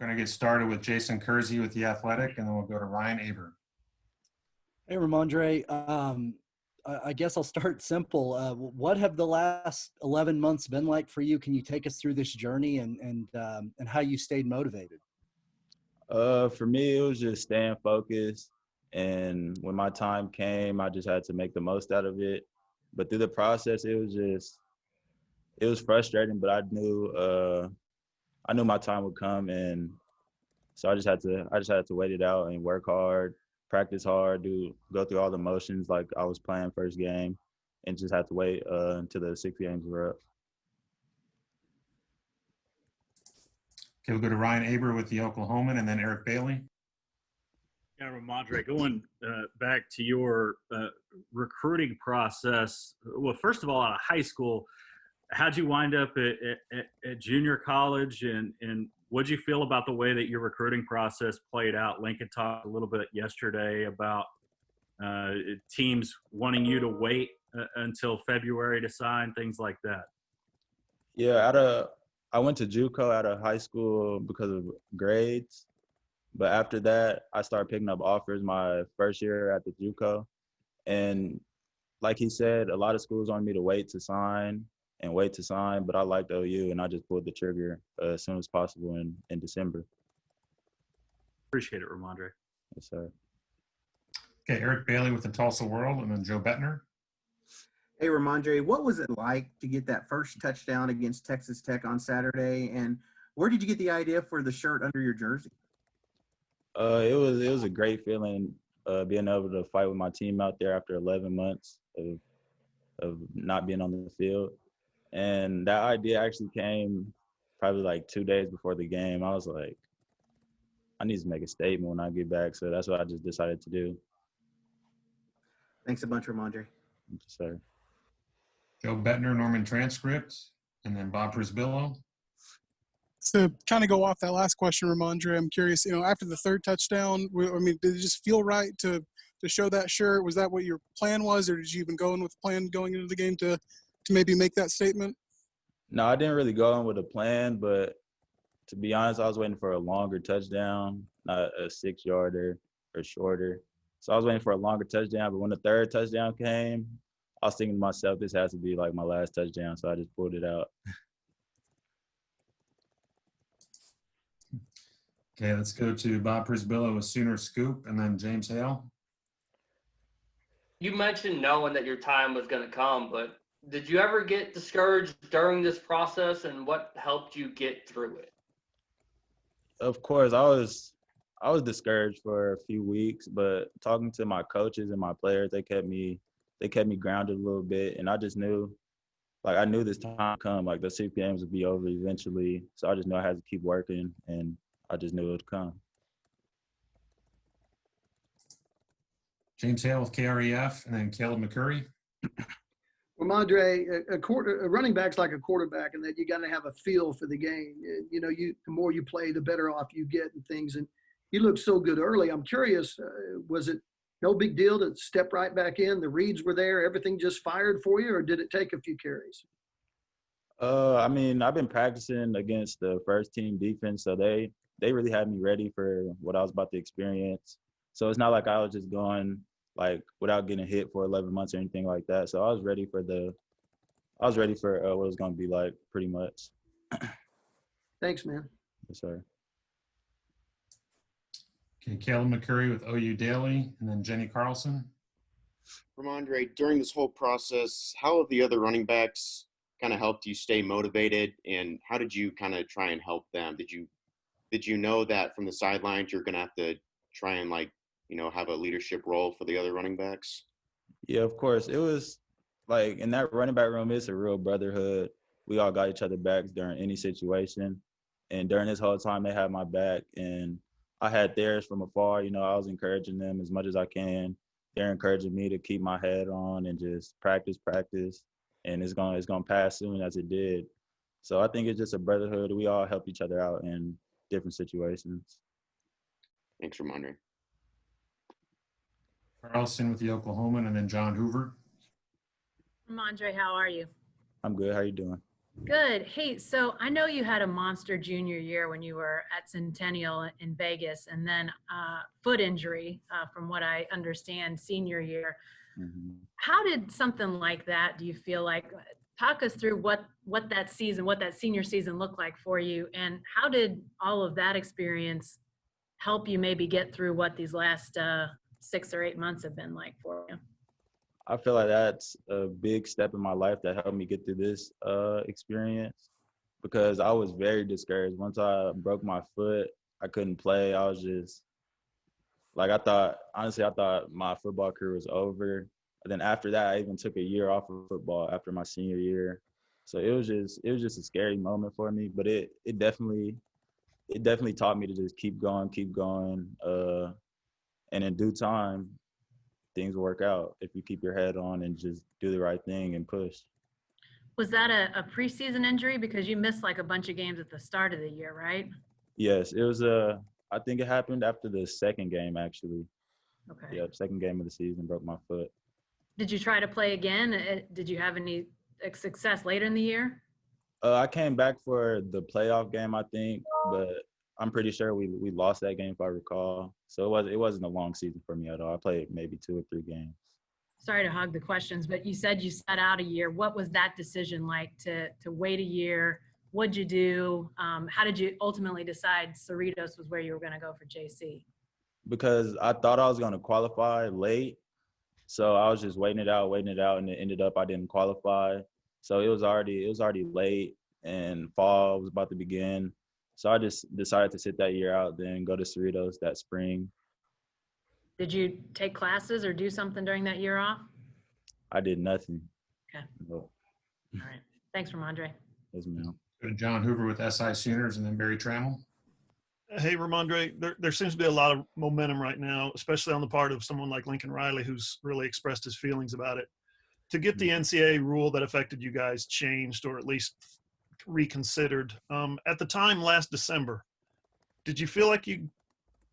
We're going to get started with Jason Kersey with The Athletic, and then we'll go to Ryan Aber. Hey, Rhamondre. I guess I'll start simple. What have the last 11 months been like for you? Can you take us through this journey and how you stayed motivated? For me, it was just staying focused. And when my time came, I just had to make the most out of it. But through the process, it was frustrating, but I knew my time would come. And so I just had to wait it out and work hard, practice hard, go through all the motions like I was playing first game, and just had to wait until the 6 games were up. Okay, we'll go to Ryan Aber with the Oklahoman, and then Eric Bailey. Yeah, Rhamondre, going back to your recruiting process. Well, first of all, out of high school, how'd you wind up at junior college, and what'd you feel about the way that your recruiting process played out? Lincoln talked a little bit yesterday about teams wanting you to wait until February to sign, things like that. Yeah, I went to JUCO out of high school because of grades. But after that, I started picking up offers my first year at the JUCO. And like he said, a lot of schools wanted me to wait to sign, but I liked OU, and I just pulled the trigger as soon as possible in December. Appreciate it, Rhamondre. Yes, sir. Okay, Eric Bailey with the Tulsa World, and then Joe Bettner. Hey, Rhamondre, what was it like to get that first touchdown against Texas Tech on Saturday, and where did you get the idea for the shirt under your jersey? It was a great feeling being able to fight with my team out there after 11 months of not being on the field. And that idea actually came probably like 2 days before the game. I was like, I need to make a statement when I get back. So that's what I just decided to do. Thanks a bunch, Rhamondre. Yes, sir. Joe Bettner, Norman Transcript, and then Bob Prisbillo. To kind of go off that last question, Rhamondre, I'm curious, after the third touchdown, did it just feel right to show that shirt? Was that what your plan was, or did you even go in with a plan going into the game to maybe make that statement? No, I didn't really go in with a plan, but to be honest, I was waiting for a longer touchdown, not a 6-yarder or shorter. So I was waiting for a longer touchdown, but when the third touchdown came, I was thinking to myself, this has to be like my last touchdown, so I just pulled it out. Okay, let's go to Bob Prisbillo with Sooner Scoop, and then James Hale. You mentioned knowing that your time was going to come, but did you ever get discouraged during this process, and what helped you get through it? Of course, I was discouraged for a few weeks, but talking to my coaches and my players, they kept me grounded a little bit, and I just knew, I knew this time would come, the 6 games would be over eventually. So I just knew I had to keep working, and I just knew it would come. James Hale with KREF, and then Caleb McCurry. Rhamondre, a running back's like a quarterback, and that you got to have a feel for the game. The more you play, the better off you get and things. And you looked so good early. I'm curious, was it no big deal to step right back in? The reads were there, everything just fired for you, or did it take a few carries? I've been practicing against the first team defense, so they really had me ready for what I was about to experience. So it's not like I was just going without getting hit for 11 months or anything like that. So I was ready for what it was going to be like, pretty much. Thanks, man. Yes, sir. Okay, Caleb McCurry with OU Daily, and then Jenny Carlson. Rhamondre, during this whole process, how have the other running backs kind of helped you stay motivated, and how did you kind of try and help them? Did you know that from the sidelines you're going to have to try and have a leadership role for the other running backs? Yeah, of course. It was in that running back room, it's a real brotherhood. We all got each other backs during any situation. And during this whole time, they had my back, and I had theirs from afar. I was encouraging them as much as I can. They're encouraging me to keep my head on and just practice. And it's gonna pass soon, as it did. So I think it's just a brotherhood. We all help each other out in different situations. Thanks, Rhamondre. Carlson with the Oklahoman, and then John Hoover. Rhamondre, how are you? I'm good. How you doing? Good. Hey, so I know you had a monster junior year when you were at Centennial in Vegas, and then foot injury, from what I understand, senior year. Mhm. How did something like that, do you feel like, talk us through what that season, what that senior season looked like for you, and how did all of that experience help you maybe get through what these last 6 or 8 months have been like for you? I feel like that's a big step in my life that helped me get through this experience because I was very discouraged. Once I broke my foot, I couldn't play. I was just like, honestly, I thought my football career was over. And then after that, I even took a year off of football after my senior year. So it was just a scary moment for me, but it definitely taught me to just keep going. And in due time, things will work out if you keep your head on and just do the right thing and push. Was that a preseason injury? Because you missed like a bunch of games at the start of the year, right? Yes, I think it happened after the second game, actually. Okay. Yeah, second game of the season, broke my foot. Did you try to play again? Did you have any success later in the year? I came back for the playoff game, I think, but I'm pretty sure we lost that game if I recall. So it wasn't a long season for me at all. I played maybe 2 or 3 games. Sorry to hog the questions, but you said you sat out a year. What was that decision like to wait a year? What'd you do? How did you ultimately decide Cerritos was where you were going to go for JC? Because I thought I was going to qualify late. So I was just waiting it out, and it ended up I didn't qualify. So it was already late, and fall was about to begin. So I just decided to sit that year out, then go to Cerritos that spring. Did you take classes or do something during that year off? I did nothing. Okay. But, All right. Thanks, Rhamondre. yes, ma'am. Go to John Hoover with SI Sooners and then Barry Trammell. Hey, Rhamondre, there seems to be a lot of momentum right now, especially on the part of someone like Lincoln Riley, who's really expressed his feelings about it. To get the NCAA rule that affected you guys changed or at least reconsidered, at the time last December, did you feel like you,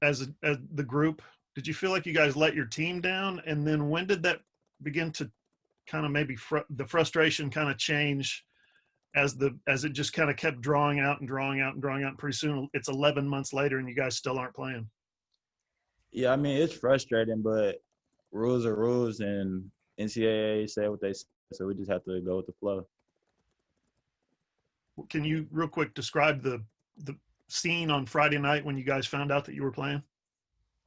as the group, did you feel like you guys let your team down? And then when did that begin to kind of maybe the frustration kind of change as it just kind of kept drawing out and drawing out and drawing out? And pretty soon it's 11 months later and you guys still aren't playing. Yeah, I mean, it's frustrating, but rules are rules, and NCAA say what they say, so we just have to go with the flow. Can you real quick describe the scene on Friday night when you guys found out that you were playing?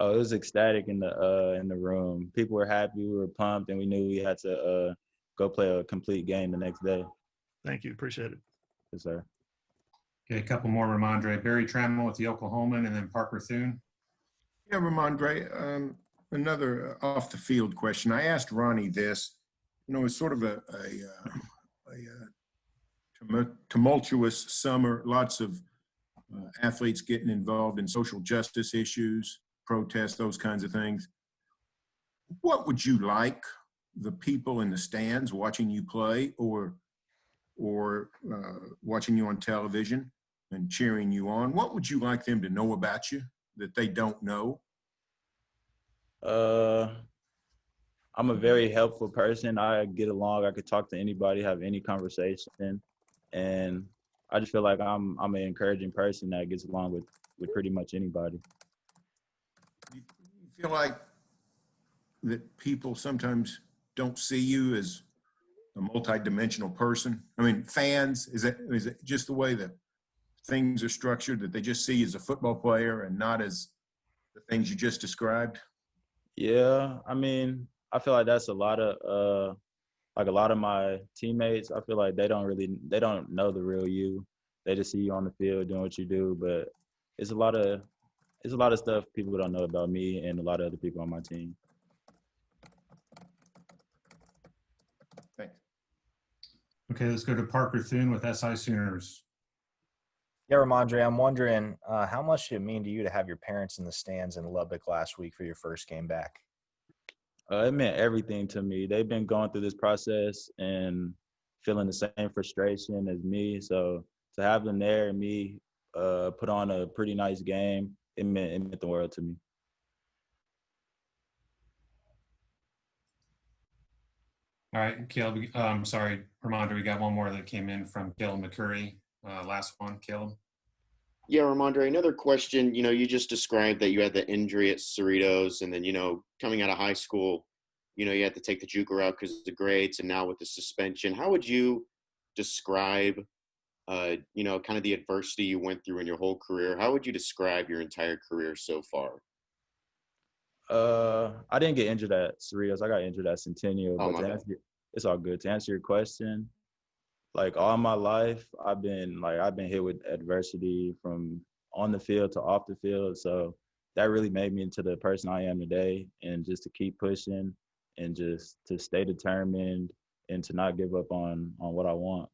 Oh, it was ecstatic in the room. People were happy, we were pumped, and we knew we had to go play a complete game the next day. Thank you. Appreciate it. Yes, sir. Okay, a couple more, Rhamondre. Barry Trammell with the Oklahoman and then Parker Thune. Yeah, Rhamondre, another off the field question. I asked Ronnie this. You know, it's sort of a tumultuous summer, lots of athletes getting involved in social justice issues, protests, those kinds of things. What would you like the people in the stands watching you play or watching you on television and cheering you on? What would you like them to know about you that they don't know? I'm a very helpful person. I get along. I could talk to anybody, have any conversation, and I just feel like I'm an encouraging person that gets along with pretty much anybody. You feel like that people sometimes don't see you as a multidimensional person? I mean, fans, is it just the way that things are structured that they just see you as a football player and not as the things you just described? Yeah, I mean, I feel like that's a lot of my teammates. I feel like they don't know the real you. They just see you on the field doing what you do, but it's a lot of stuff people don't know about me and a lot of other people on my team. Thanks. Okay, let's go to Parker Thune with SI Sooners. Yeah, Rhamondre, I'm wondering how much did it mean to you to have your parents in the stands in Lubbock last week for your first game back? It meant everything to me. They've been going through this process and feeling the same frustration as me. So to have them there and me put on a pretty nice game, it meant the world to me. All right, Caleb, sorry, Rhamondre, we got one more that came in from Caleb McCurry. Last one, Caleb. Yeah, Rhamondre, another question. You just described that you had the injury at Cerritos, and then, coming out of high school, you had to take the JUCO route because of the grades, and now with the suspension. How would you describe, kind of the adversity you went through in your whole career? How would you describe your entire career so far? I didn't get injured at Cerritos. I got injured at Centennial. Oh, But my to bad. answer, it's all good. To answer your question, like all my life, I've been hit with adversity from on the field to off the field. So that really made me into the person I am today, and just to keep pushing and just to stay determined and to not give up on what I want.